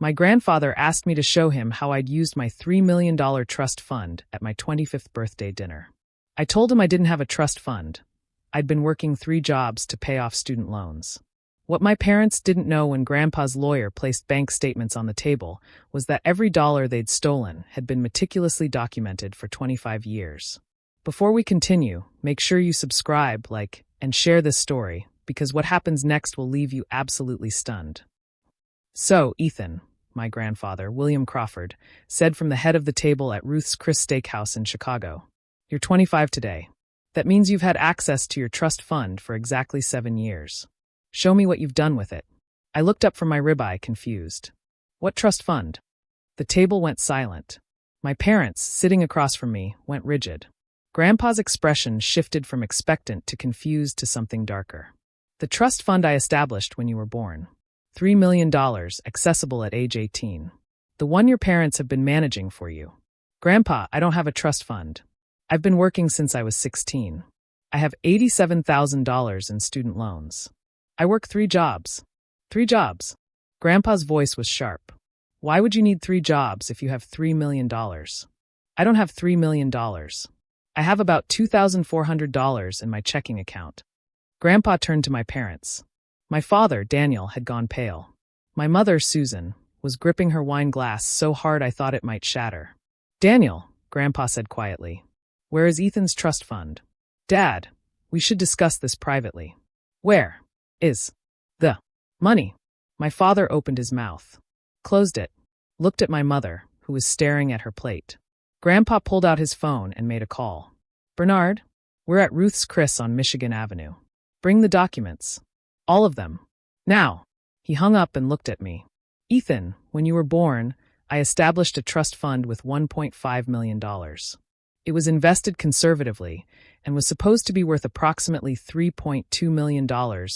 My grandfather asked me to show him how I'd used my $3 million trust fund at my 25th birthday dinner. I told him I didn't have a trust fund. I'd been working 3 jobs to pay off student loans. What my parents didn't know when Grandpa's lawyer placed bank statements on the table was that every dollar they'd stolen had been meticulously documented for 25 years. Before we continue, make sure you subscribe, like, and share this story, because what happens next will leave you absolutely stunned. So, Ethan, my grandfather, William Crawford, said from the head of the table at Ruth's Chris Steakhouse in Chicago, "You're 25 today. That means you've had access to your trust fund for exactly 7 years. Show me what you've done with it." I looked up from my ribeye, confused. "What trust fund?" The table went silent. My parents, sitting across from me, went rigid. Grandpa's expression shifted from expectant to confused to something darker. "The trust fund I established when you were born. $3 million, accessible at age 18. The one your parents have been managing for you." "Grandpa, I don't have a trust fund. I've been working since I was 16. I have $87,000 in student loans. I work 3 jobs. 3 jobs. Grandpa's voice was sharp. "Why would you need 3 jobs if you have $3 million? "I don't have $3 million. I have about $2,400 in my checking account." Grandpa turned to my parents. My father, Daniel, had gone pale. My mother, Susan, was gripping her wine glass so hard I thought it might shatter. "Daniel," Grandpa said quietly, "where is Ethan's trust fund?" "Dad, we should discuss this privately." "Where is the money?" My father opened his mouth, closed it, looked at my mother, who was staring at her plate. Grandpa pulled out his phone and made a call. "Bernard, we're at Ruth's Chris on Michigan Avenue. Bring the documents. All of them. Now." He hung up and looked at me. "Ethan, when you were born, I established a trust fund with $1.5 million. It was invested conservatively and was supposed to be worth approximately $3.2 million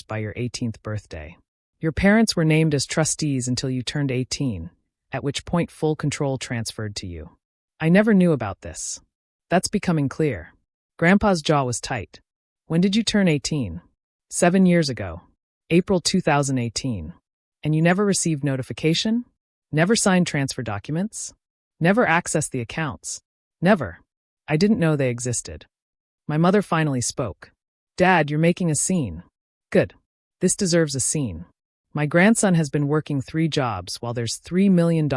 by your 18th birthday. Your parents were named as trustees until you turned 18, at which point full control transferred to you. I never knew about this. That's becoming clear." Grandpa's jaw was tight. "When did you turn 18? 7 years ago. April 2018. And you never received notification? Never signed transfer documents? Never accessed the accounts? Never. I didn't know they existed." My mother finally spoke. "Dad, you're making a scene." "Good. This deserves a scene. My grandson has been working 3 jobs while there's $3 million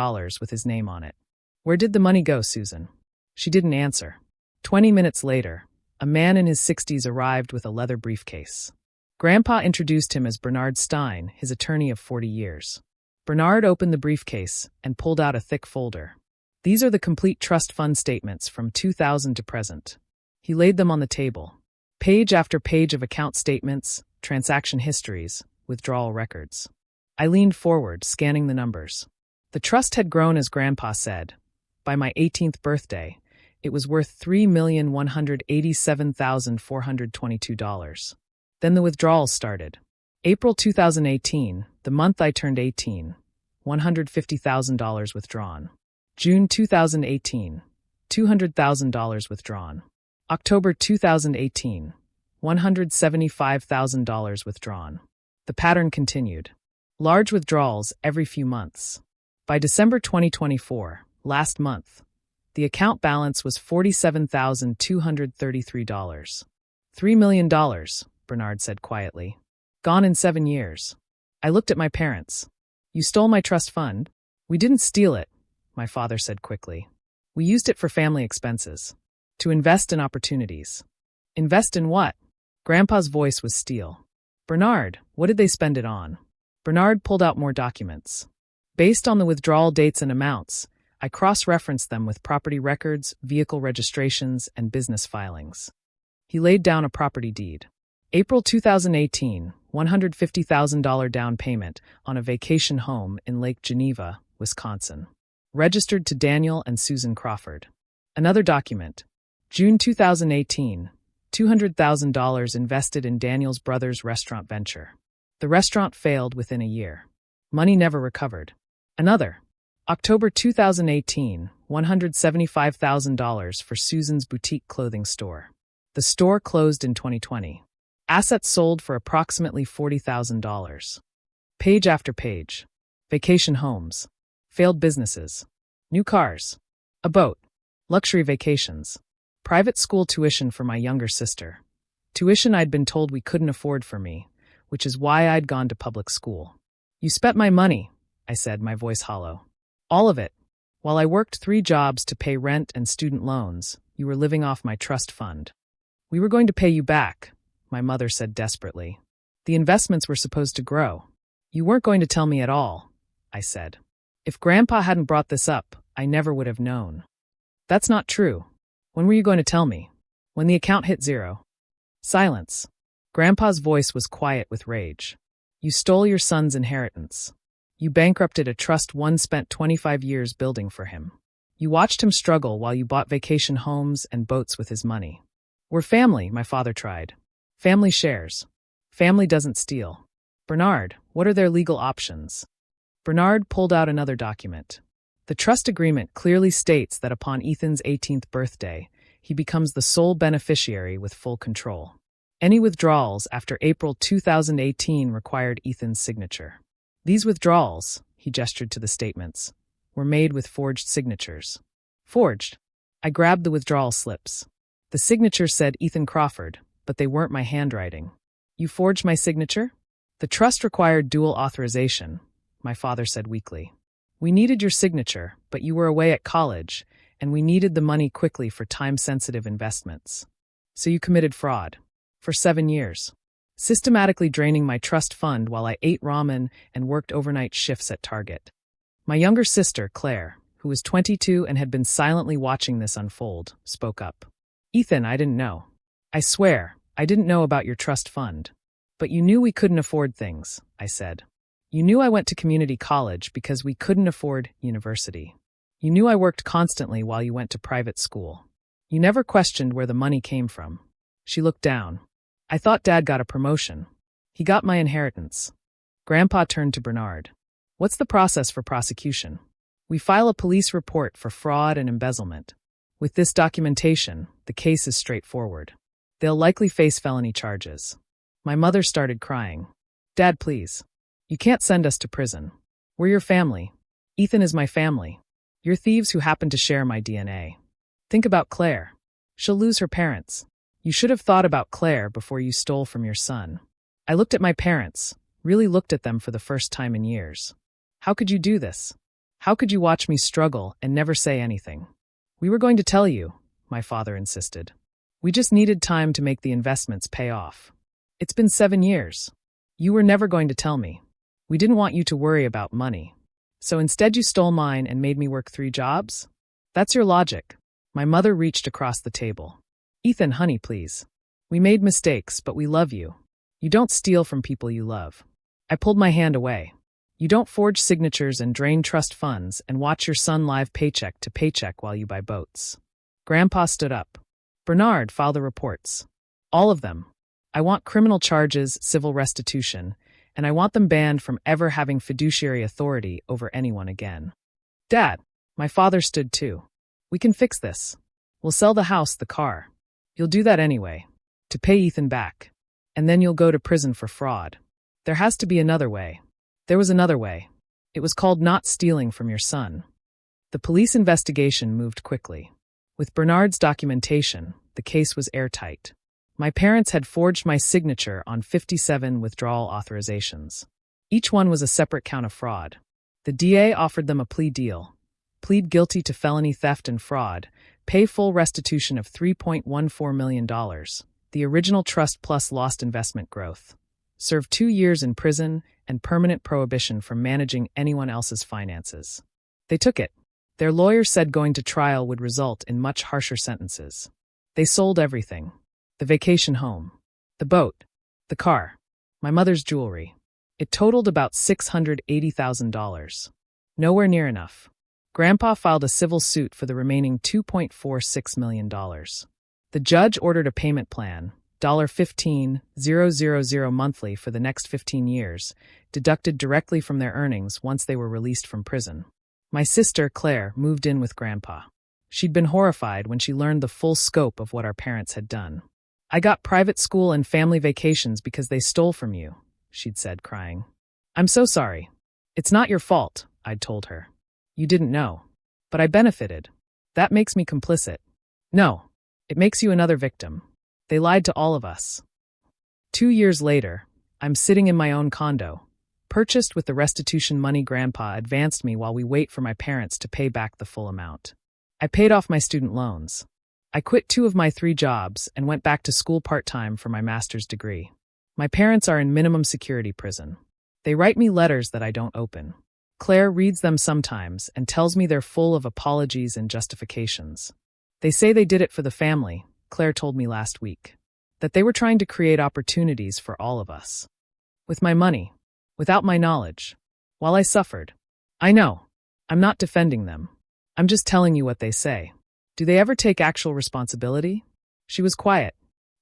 with his name on it. Where did the money go, Susan?" She didn't answer. 20 minutes later, a man in his 60s arrived with a leather briefcase. Grandpa introduced him as Bernard Stein, his attorney of 40 years. Bernard opened the briefcase and pulled out a thick folder. "These are the complete trust fund statements from 2000 to present." He laid them on the table. Page after page of account statements, transaction histories, withdrawal records. I leaned forward, scanning the numbers. The trust had grown, as Grandpa said. By my 18th birthday, it was worth $3,187,422. Then the withdrawals started. April 2018, the month I turned 18, $150,000 withdrawn. June 2018, $200,000 withdrawn. October 2018, $175,000 withdrawn. The pattern continued. Large withdrawals every few months. By December 2024, last month, the account balance was $47,233. $3 million, Bernard said quietly. Gone in 7 years. I looked at my parents. "You stole my trust fund?" "We didn't steal it," my father said quickly. "We used it for family expenses. To invest in opportunities." "Invest in what?" Grandpa's voice was steel. "Bernard, what did they spend it on?" Bernard pulled out more documents. Based on the withdrawal dates and amounts, I cross-referenced them with property records, vehicle registrations, and business filings. He laid down a property deed. April 2018, $150,000 down payment on a vacation home in Lake Geneva, Wisconsin. Registered to Daniel and Susan Crawford. Another document. June 2018, $200,000 invested in Daniel's brother's restaurant venture. The restaurant failed within a year. Money never recovered. Another. October 2018, $175,000 for Susan's boutique clothing store. The store closed in 2020. Assets sold for approximately $40,000. Page after page. Vacation homes. failed businesses, new cars, a boat, luxury vacations, private school tuition for my younger sister. Tuition I'd been told we couldn't afford for me, which is why I'd gone to public school. You spent my money, I said, my voice hollow. All of it. While I worked 3 jobs to pay rent and student loans, you were living off my trust fund. We were going to pay you back, my mother said desperately. The investments were supposed to grow. You weren't going to tell me at all, I said. If Grandpa hadn't brought this up, I never would have known. That's not true. When were you going to tell me? When the account hit 0. Silence. Grandpa's voice was quiet with rage. You stole your son's inheritance. You bankrupted a trust one spent 25 years building for him. You watched him struggle while you bought vacation homes and boats with his money. We're family, my father tried. Family shares. Family doesn't steal. Bernard, what are their legal options? Bernard pulled out another document. The trust agreement clearly states that upon Ethan's 18th birthday, he becomes the sole beneficiary with full control. Any withdrawals after April 2018 required Ethan's signature. These withdrawals, he gestured to the statements, were made with forged signatures. Forged? I grabbed the withdrawal slips. The signature said Ethan Crawford, but they weren't my handwriting. You forged my signature? The trust required dual authorization, my father said weakly. We needed your signature, but you were away at college, and we needed the money quickly for time-sensitive investments. So you committed fraud. For 7 years. Systematically draining my trust fund while I ate ramen and worked overnight shifts at Target. My younger sister, Claire, who was 22 and had been silently watching this unfold, spoke up. Ethan, I didn't know. I swear, I didn't know about your trust fund. But you knew we couldn't afford things, I said. You knew I went to community college because we couldn't afford university. You knew I worked constantly while you went to private school. You never questioned where the money came from. She looked down. I thought Dad got a promotion. He got my inheritance. Grandpa turned to Bernard. What's the process for prosecution? We file a police report for fraud and embezzlement. With this documentation, the case is straightforward. They'll likely face felony charges. My mother started crying. Dad, please. You can't send us to prison. We're your family. Ethan is my family. You're thieves who happen to share my DNA. Think about Claire. She'll lose her parents. You should have thought about Claire before you stole from your son. I looked at my parents, really looked at them for the first time in years. How could you do this? How could you watch me struggle and never say anything? We were going to tell you, my father insisted. We just needed time to make the investments pay off. It's been 7 years. You were never going to tell me. We didn't want you to worry about money. So instead you stole mine and made me work 3 jobs? That's your logic. My mother reached across the table. Ethan, honey, please. We made mistakes, but we love you. You don't steal from people you love. I pulled my hand away. You don't forge signatures and drain trust funds and watch your son live paycheck to paycheck while you buy boats. Grandpa stood up. Bernard, file the reports. All of them. I want criminal charges, civil restitution, and I want them banned from ever having fiduciary authority over anyone again. Dad, my father stood too. We can fix this. We'll sell the house, the car. You'll do that anyway, to pay Ethan back. And then you'll go to prison for fraud. There has to be another way. There was another way. It was called not stealing from your son. The police investigation moved quickly. With Bernard's documentation, the case was airtight. My parents had forged my signature on 57 withdrawal authorizations. Each one was a separate count of fraud. The DA offered them a plea deal. Plead guilty to felony theft and fraud, pay full restitution of $3.14 million, the original trust plus lost investment growth. Serve 2 years in prison and permanent prohibition from managing anyone else's finances. They took it. Their lawyers said going to trial would result in much harsher sentences. They sold everything. The vacation home, the boat, the car, my mother's jewelry. It totaled about $680,000. Nowhere near enough. Grandpa filed a civil suit for the remaining $2.46 million. The judge ordered a payment plan, $15,000 monthly for the next 15 years, deducted directly from their earnings once they were released from prison. My sister, Claire, moved in with Grandpa. She'd been horrified when she learned the full scope of what our parents had done. I got private school and family vacations because they stole from you, she'd said, crying. I'm so sorry. It's not your fault, I'd told her. You didn't know. But I benefited. That makes me complicit. No, it makes you another victim. They lied to all of us. 2 years later, I'm sitting in my own condo, purchased with the restitution money Grandpa advanced me while we wait for my parents to pay back the full amount. I paid off my student loans. I quit 2 of my 3 jobs and went back to school part-time for my master's degree. My parents are in minimum security prison. They write me letters that I don't open. Claire reads them sometimes and tells me they're full of apologies and justifications. They say they did it for the family, Claire told me last week. That they were trying to create opportunities for all of us. With my money. Without my knowledge. While I suffered. I know. I'm not defending them. I'm just telling you what they say. Do they ever take actual responsibility? She was quiet.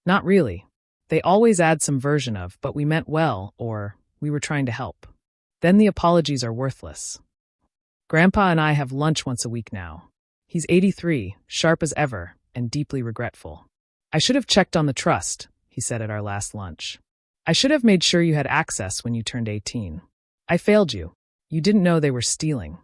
Not really. They always add some version of, but we meant well, or, we were trying to help. Then the apologies are worthless. Grandpa and I have lunch once a week now. He's 83, sharp as ever, and deeply regretful. I should have checked on the trust, he said at our last lunch. I should have made sure you had access when you turned 18. I failed you. You didn't know they were stealing.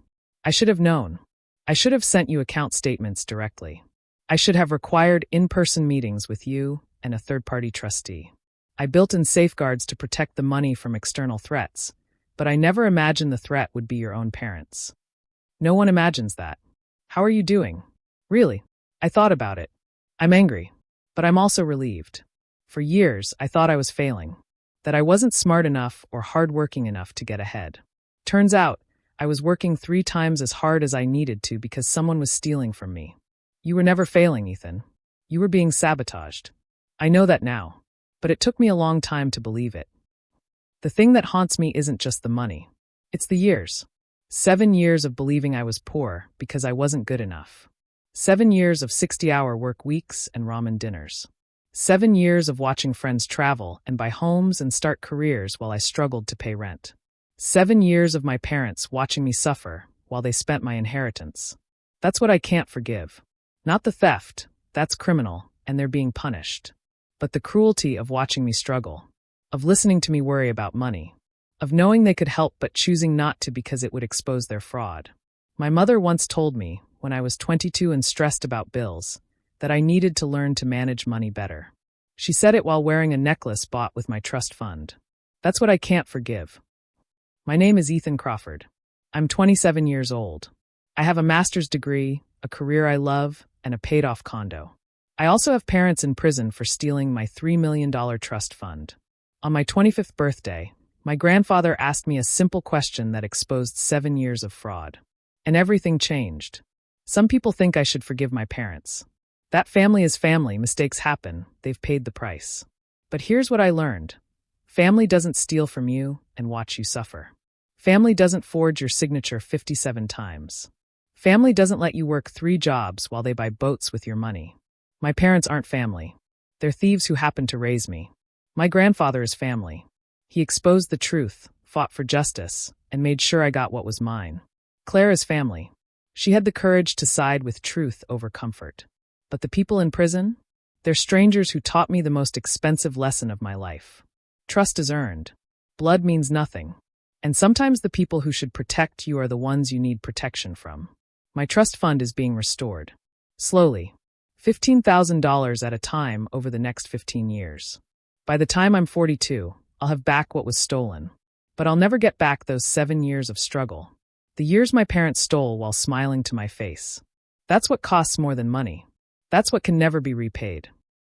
I should have known. I should have sent you account statements directly. I should have required in-person meetings with you and a third-party trustee. I built in safeguards to protect the money from external threats, but I never imagined the threat would be your own parents. No one imagines that. How are you doing? Really? I thought about it. I'm angry, but I'm also relieved. For years, I thought I was failing, that I wasn't smart enough or hardworking enough to get ahead. Turns out, I was working 3 times as hard as I needed to because someone was stealing from me. You were never failing, Ethan. You were being sabotaged. I know that now, but it took me a long time to believe it. The thing that haunts me isn't just the money. It's the years. 7 years of believing I was poor because I wasn't good enough. 7 years of 60-hour work weeks and ramen dinners. 7 years of watching friends travel and buy homes and start careers while I struggled to pay rent. 7 years of my parents watching me suffer while they spent my inheritance. That's what I can't forgive. Not the theft, that's criminal, and they're being punished. But the cruelty of watching me struggle, of listening to me worry about money, of knowing they could help but choosing not to because it would expose their fraud. My mother once told me, when I was 22 and stressed about bills, that I needed to learn to manage money better. She said it while wearing a necklace bought with my trust fund. That's what I can't forgive. My name is Ethan Crawford. I'm 27 years old. I have a master's degree, a career I love, and a paid-off condo. I also have parents in prison for stealing my $3 million trust fund. On my 25th birthday, my grandfather asked me a simple question that exposed 7 years of fraud. And everything changed. Some people think I should forgive my parents. That family is family, mistakes happen, they've paid the price. But here's what I learned. Family doesn't steal from you and watch you suffer. Family doesn't forge your signature 57 times. Family doesn't let you work 3 jobs while they buy boats with your money. My parents aren't family. They're thieves who happened to raise me. My grandfather is family. He exposed the truth, fought for justice, and made sure I got what was mine. Claire is family. She had the courage to side with truth over comfort. But the people in prison? They're strangers who taught me the most expensive lesson of my life. Trust is earned. Blood means nothing. And sometimes the people who should protect you are the ones you need protection from. My trust fund is being restored. Slowly. $15,000 at a time over the next 15 years. By the time I'm 42, I'll have back what was stolen. But I'll never get back those 7 years of struggle. The years my parents stole while smiling to my face. That's what costs more than money. That's what can never be repaid.